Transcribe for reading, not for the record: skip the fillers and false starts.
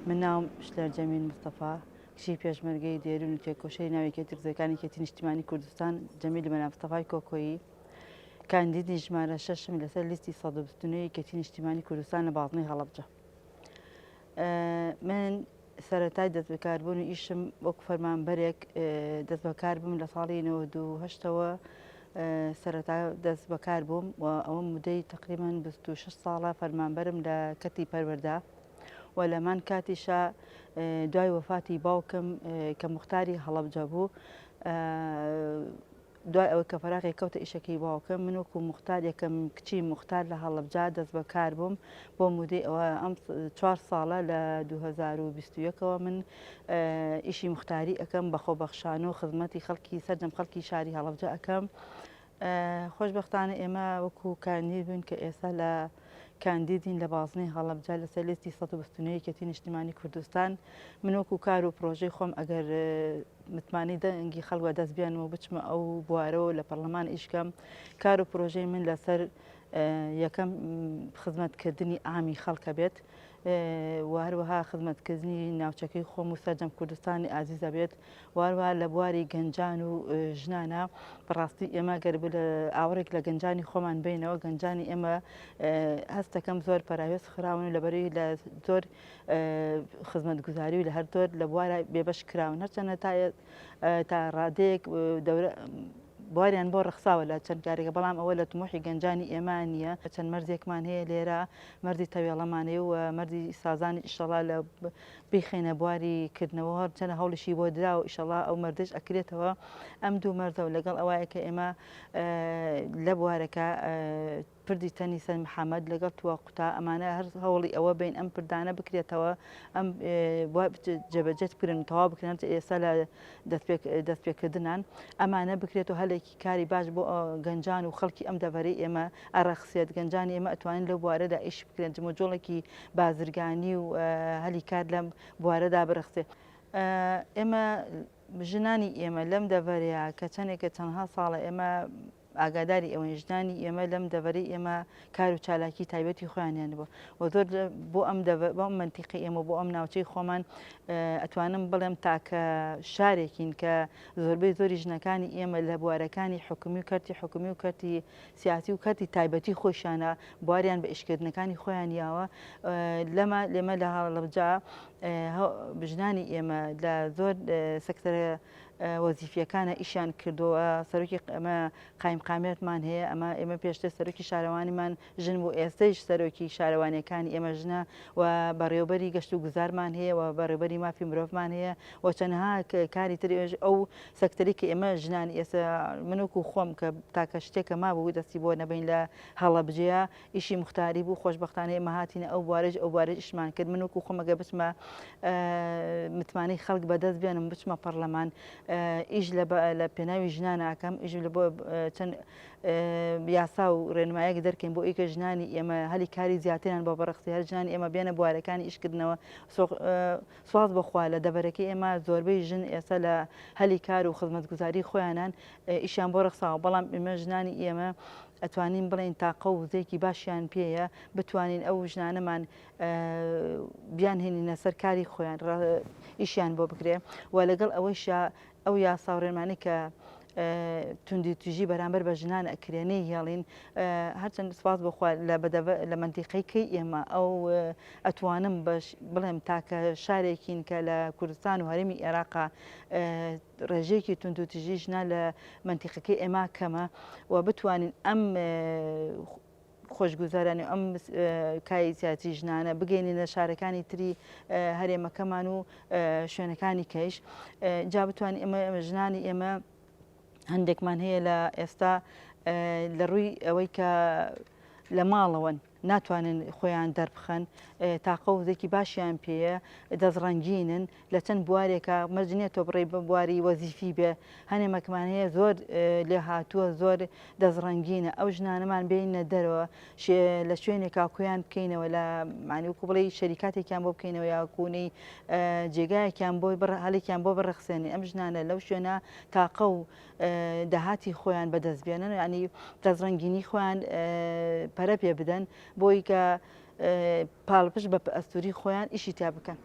من ناوم شلەر جەمیل مستەفا کشی پێشمەرگەی دێرون و تێکۆشەی ناوێکی زەکانی کێتی نیشتیمانی کوردستان جەمیل مەلا مستەفای کۆکۆیی کاندیدی ژمارە 6 لەسەر لیستی 129 کێتی نیشتیمانی کوردستان لە باڵنەی هەڵەبجە. من سەرەتای دەست بەکاربوونی ئیشم وەکو فەرمانبەرێک دەست بەکار بووم لە ساڵی 1970ەوە سەرەتا دەست بەکار بووم و ئەوە مودەی تقریبان 26 ساڵە فەرمانبەرم لە کەتی پەروەردا و لەمان کاتیشە دوای وەفاتی باوکم کە موختاری هەڵەبجە بوو دوای ئەوە کە فەراغی کەوتە ئیشەکەی باوکم من وەکو موختار یەکەم کچی موختار لە هەڵەبجە دەست بەکار بووم بۆ مودەی ئەوە ئەم 4 ساڵە لە 2021ەوە من ئیشی موختاری ئەەکەم بەخۆبەخشانە و خزمەتی خەڵکی سەرجەم خەڵکی شاری هەڵەبجە ئەەکەم. خۆشبەختانە ئێمە وەکو کاندید بووین کە ئێستا لە کاندیدین لە بازنەی هەڵەبجە لەسەر لیستی 129 کێتی نیشتیمانی کوردستان. من وەکو کار و پرۆژەی خۆم ئەگەر متمانی دەنگی خەڵوە دەست بیانەوە بچمە ئەو بوارەوە لە پەرلەمان ئیشکەم کار و پرۆژەی من لەسەر یەکەم خزمەتکردنی ئامی خەڵکە بێت و هەروەها خزمەتکردنی ناوچەکەی خۆم و سەرجەم کوردستانی ئازیزە بێت وهروەها لە بواری گەنجان و ژنانە بەڕاستی ئێمە گەر ئاوڕێک لە گەنجانی خۆمان بینەوە گەنجانی ئێمە هەستەکەم زۆر پەراوێز خراون و لەبەرەوەی لە زۆر خزمەتگوزاری و لە هەر زۆر لە بوارە بێبەش کراون هەرچەندە تا ڕادەیەک بواریان بۆ ڕخساوە لە چەند کارێکە بەڵام ئەوە لە تمۆحی گەنجانی ئێمە نییە چەند مەرزێکمان هەیە لێرە مەردی تەوێڵەمانەیە و مەردی سازانی ئیشەڵا لە بیخێنە بواری کردنەوە چەند هەوڵشی بۆ درا و ئیشەڵا ئەو مەردش ئەکرێتەوە ئەم دوو مەرزە و لەگەڵ ئەوەیە کە ئێمە لە بوارەکە پردی تەنی سەر محەممەد لەگەڵ تووە قوتا ئەمانە هەر هەوڵی ئەوە بین ئەم پردانە بکرێتەوە ئەم جەبەجێت بکرن تەواو بکرێن ئێستا لە دەستپێکردنان ئەمانە بکرێت و هەلێکی کاری باش بۆ گەنجان و خەڵکی ئەم دەڤەرەی ئێمە ئەڕەخسێت گەنجانی ئێمە ئەتوانین لەو بوارەدا ئیش بکرێن جمەجۆڵێکی بازرگانی و هەلی کار لەم بوارەدا بڕخسێ. ئێمە ژنانی ئێمە لەم دەڤەرەیە کە چەندێکە چەندها ساڵە ئێمە ئاگاداری ئەوەی ژنانی ئێمە لەم دەڤەرەی ئێمە کار و چالاکی تایبەتی خۆیانیان بوو و زۆر بۆ ئەم منتیقی ئێمە بۆ ئەم ناوچەی خۆمان ئەتوانم بڵێم تاکە شارێکین کە زۆربەی زۆری ژنەکانی ئێمە لە بوارەکانی حکومی و کەرتی حکومی و کەرتی سیاسی و کەرتی تایبەتی خۆشیانە بواریان بە ئیشکردنەکانی خۆیان یاوە لێمە لە هەڵەبجە ژنانی ئێمە لە زۆر سەکتەرە وەزیفیەکانە ئیشیان کردووە سەرۆکی ئەمە قایمقامێتمان هەیە ئێمە پێشتر سەرۆکی شارەوانیمان ژن بوو ئێستەیش سەرۆکی شارەوانیەکانی ئێمە ژنە و بەڕێوەبەری گەشت و گوزارمان هەیە و بەڕێوەبەری مافی مرۆڤمان هەیە و چەندها کاری تر ئەو سەکتەری کە ئێمە ژنانی ئێستا منوەکو خۆم کە تاکە شتێکە مابوو دەستی بۆ نەبین لە هەڵەبجەیە ئیشی موختاری بوو خۆشبەختانە ئێمە هاتینە ئەو بوارەش ئیشمان کرد منوەکو خۆمەگە بچمە متمانەی خەڵک بەدەست بێنم بچمە پەرلەمان ئیش لە پێناوی ژنان ئاکەم ئیش بۆ چەند یاسا و ڕێنمایەک دەرکەین بۆ ئیکە ژنانی ئێمە هەلی کاری زیاتریان بۆ بەڕخسی هەر ژنانی ئێمە بێنە بوارەکانی ئیشکردنەوە سواز بخوا لە دەبەرەکەی ئێمە زۆربەی ژن ئێستا لە هەلی کار و خزمەتگوزاری خۆیانان ئیشیان بۆ ڕخساوە بەڵام ئێمە ژنانی ئێمە ئەتوانین بڵێن تاقە و وزەیەکی باشیان پێیە بتوانین ئەو ژنانەمان بیانهێنینە سەر کاری خۆیان ئیشیان بۆ بکرێ و لەگەڵ ئەوەیشە ئەو یاسا و ڕێنمانی کە توندی توژی بەرامبەر بە ژنان ئەکرێنەی هێڵین هەرچەند سپاس بخوا لە منتیقەی ئێمە ئەو ئەتوانم بڵێم تاکە شارێکین کە لە کوردستان و هەرێمی عێراقا ڕێژەیەکی تونند و تژی ژنان لە منتیقەکەی ئێمە کەمە و بتوانین ئەم خۆشگوزارانی ئەم کای سیاسی ژنانە بگەینە شارەکانی تری هەرێمەکەمان و شوێنەکانی کەیش جا بتوانین ئێمە ژنانی ئێمە هەندێکمان هەیە لە ئێستا لە ڕووی ئەوەی کە لە ماڵەوەن ناتوانن خۆیان دەربخەن تاقە وزێکی باشیان پێیە دەزڕەنگینن لە چەند بوارێکە مەرجێتەوە بڕێ بە بواری وەزیفی بێ هەنێمەکمان هەیە زۆر لێ هاتووە زۆر دەزڕەنگینە ئەو ژنانەمان بینە دەرەوە لە شوێنێکا کویان بکەینەوە لە معنیوەکو بڵێ شەریکاتێکیان بۆ بکەینەوە یاکوونەی جێگایەکیان بۆ هەڵێکیان بۆ بڕەخسێنێ ئەم ژنانە لەو شوێنە تاقە و داهاتی خۆیان بەدەستبێنن ینی دەزڕەنگینی خۆیان پەرە پێ بدەن بۆی کە پاڵپش بە ئەستوری خۆیان ئیشی تا بکەن.